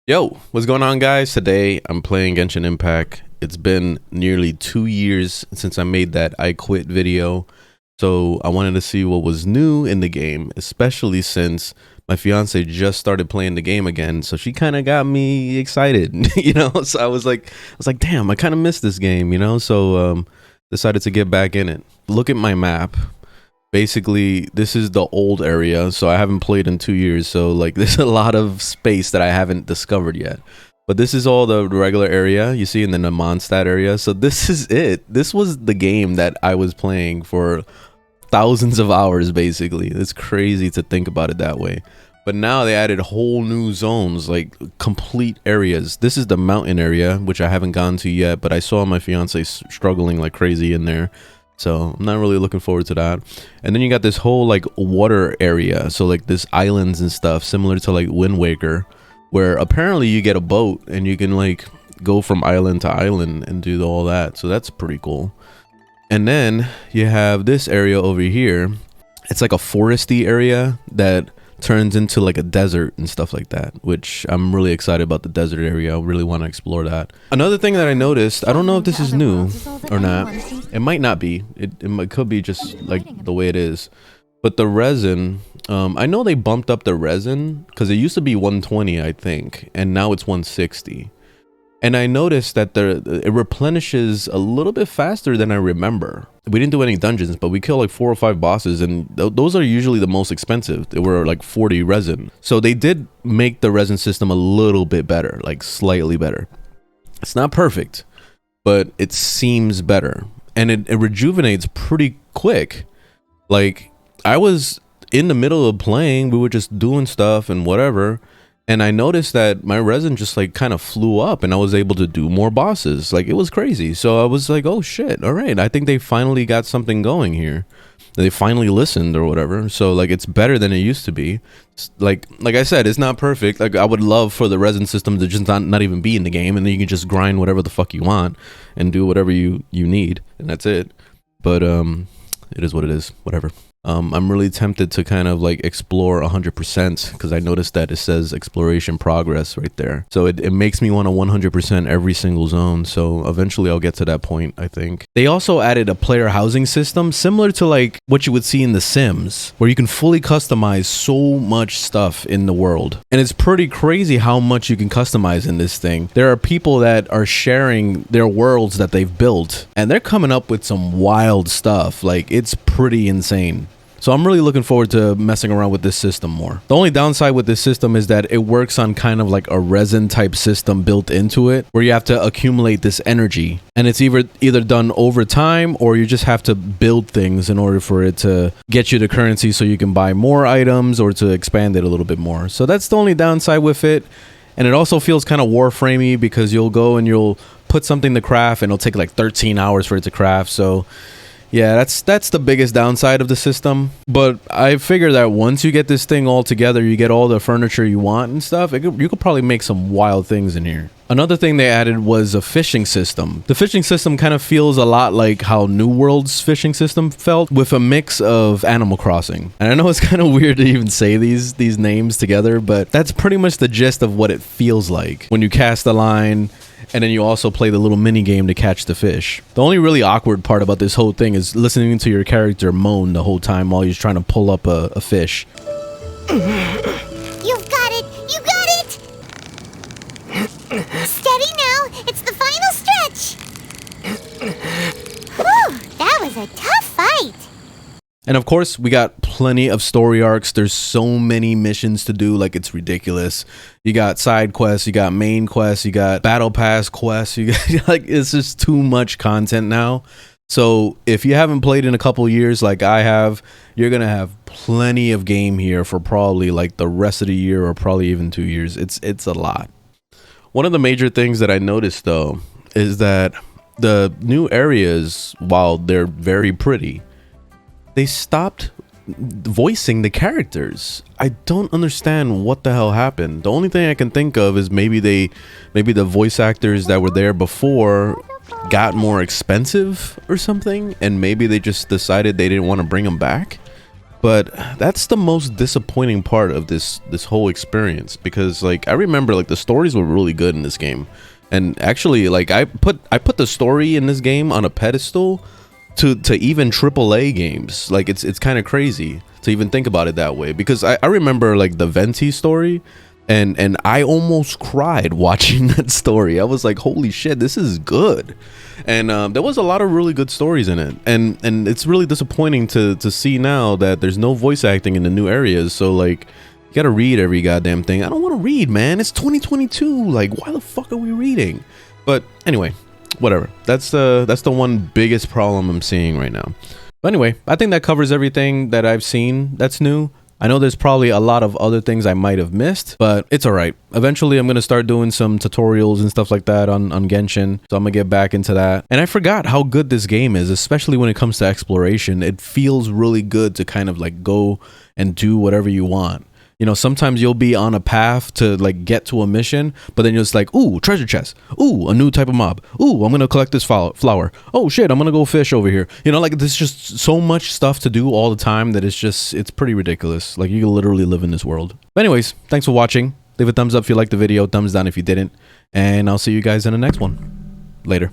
Yo, what's going on, guys? Today I'm playing Genshin Impact. It's been nearly 2 years since I made that I quit video, so I wanted to see what was new in the game, especially since my fiance just started playing the game again, so she kind of got me excited. So I was like damn, I kind of missed this game, so decided to get back in it. Look at my map. Basically, this is the old area, so I haven't played in 2 years, so like there's a lot of space that I haven't discovered yet. But this is all the regular area you see in the Mondstadt area. So this is it. This was the game that I was playing for thousands of hours, basically. It's crazy to think about it that way. But now they added whole new zones, like complete areas. This is the mountain area, which I haven't gone to yet, but I saw my fiance struggling like crazy in there. So I'm not really looking forward to that. And then you got this whole like water area, so like this islands and stuff similar to like Wind Waker, where apparently you get a boat and you can like go from island to island and do all that. So that's pretty cool. And then you have this area over here. It's like a foresty area that turns into like a desert and stuff like that, which I'm really excited about. The desert area, I really want to explore that. Another thing that I noticed, I don't know if this is new or not, it might not be, it could be just like the way it is, but the resin, I know they bumped up the resin because it used to be 120 I think, and now it's 160. And I noticed that it replenishes a little bit faster than I remember. We didn't do any dungeons, but we killed like 4 or 5 bosses, and those are usually the most expensive. They were like 40 resin. So they did make the resin system a little bit better, like slightly better. It's not perfect, but it seems better. And it rejuvenates pretty quick. Like, I was in the middle of playing, we were just doing stuff and whatever, and I noticed that my resin just like kind of flew up and I was able to do more bosses. Like, it was crazy. So I was like, oh shit, all right, I think they finally got something going here. They finally listened or whatever. So like, it's better than it used to be. Like I said, it's not perfect. Like, I would love for the resin system to just not even be in the game, and then you can just grind whatever the fuck you want and do whatever you need, and that's it. But it is what it is, whatever. I'm really tempted to kind of like explore 100% because I noticed that it says exploration progress right there. So it makes me want to 100% every single zone. So eventually I'll get to that point, I think. They also added a player housing system similar to like what you would see in The Sims, where you can fully customize so much stuff in the world. And it's pretty crazy how much you can customize in this thing. There are people that are sharing their worlds that they've built, and they're coming up with some wild stuff. Like, it's pretty insane. So I'm really looking forward to messing around with this system more. The only downside with this system is that it works on kind of like a resin type system built into it, where you have to accumulate this energy, and it's either done over time, or you just have to build things in order for it to get you the currency so you can buy more items or to expand it a little bit more. So that's the only downside with it. And it also feels kind of Warframey because you'll go and you'll put something to craft and it'll take like 13 hours for it to craft. So yeah, that's the biggest downside of the system. But I figure that once you get this thing all together, you get all the furniture you want and stuff, you could probably make some wild things in here. Another thing they added was a fishing system. The fishing system kind of feels a lot like how New World's fishing system felt, with a mix of Animal Crossing. And I know it's kind of weird to even say these names together, but that's pretty much the gist of what it feels like when you cast a line, and then you also play the little mini game to catch the fish. The only really awkward part about this whole thing is listening to your character moan the whole time while he's trying to pull up a fish. You've got it! You got it! Steady now! It's the final stretch! Whew! That was a tough fight! And of course, we got plenty of story arcs. There's so many missions to do, like, it's ridiculous. You got side quests, you got main quests, you got battle pass quests. You got, like, it's just too much content now. So if you haven't played in a couple years like I have, you're gonna have plenty of game here for probably like the rest of the year, or probably even 2 years. It's a lot. One of the major things that I noticed though is that the new areas, while they're very pretty, they stopped voicing the characters. I don't understand what the hell happened. The only thing I can think of is maybe the voice actors that were there before got more expensive or something, and maybe they just decided they didn't want to bring them back. But that's the most disappointing part of this whole experience, because like I remember like the stories were really good in this game, and actually like I put the story in this game on a pedestal to even AAA games. Like it's kind of crazy to even think about it that way, because I remember like the Venti story, and I almost cried watching that story. I was like, holy shit, this is good. And there was a lot of really good stories in it, and it's really disappointing to see now that there's no voice acting in the new areas. So like you gotta read every goddamn thing. I don't want to read, man. It's 2022. Like, why the fuck are we reading? But anyway, whatever. That's the one biggest problem I'm seeing right now. But anyway, I think that covers everything that I've seen that's new. I know there's probably a lot of other things I might have missed, but it's all right. Eventually, I'm going to start doing some tutorials and stuff like that on Genshin, so I'm going to get back into that. And I forgot how good this game is, especially when it comes to exploration. It feels really good to kind of like go and do whatever you want. You know, sometimes you'll be on a path to like get to a mission, but then you're just like, ooh, treasure chest. Ooh, a new type of mob. Ooh, I'm going to collect this flower. Oh shit, I'm going to go fish over here. You know, like there's just so much stuff to do all the time that it's pretty ridiculous. Like you can literally live in this world. But anyways, thanks for watching. Leave a thumbs up if you liked the video, thumbs down if you didn't, and I'll see you guys in the next one. Later.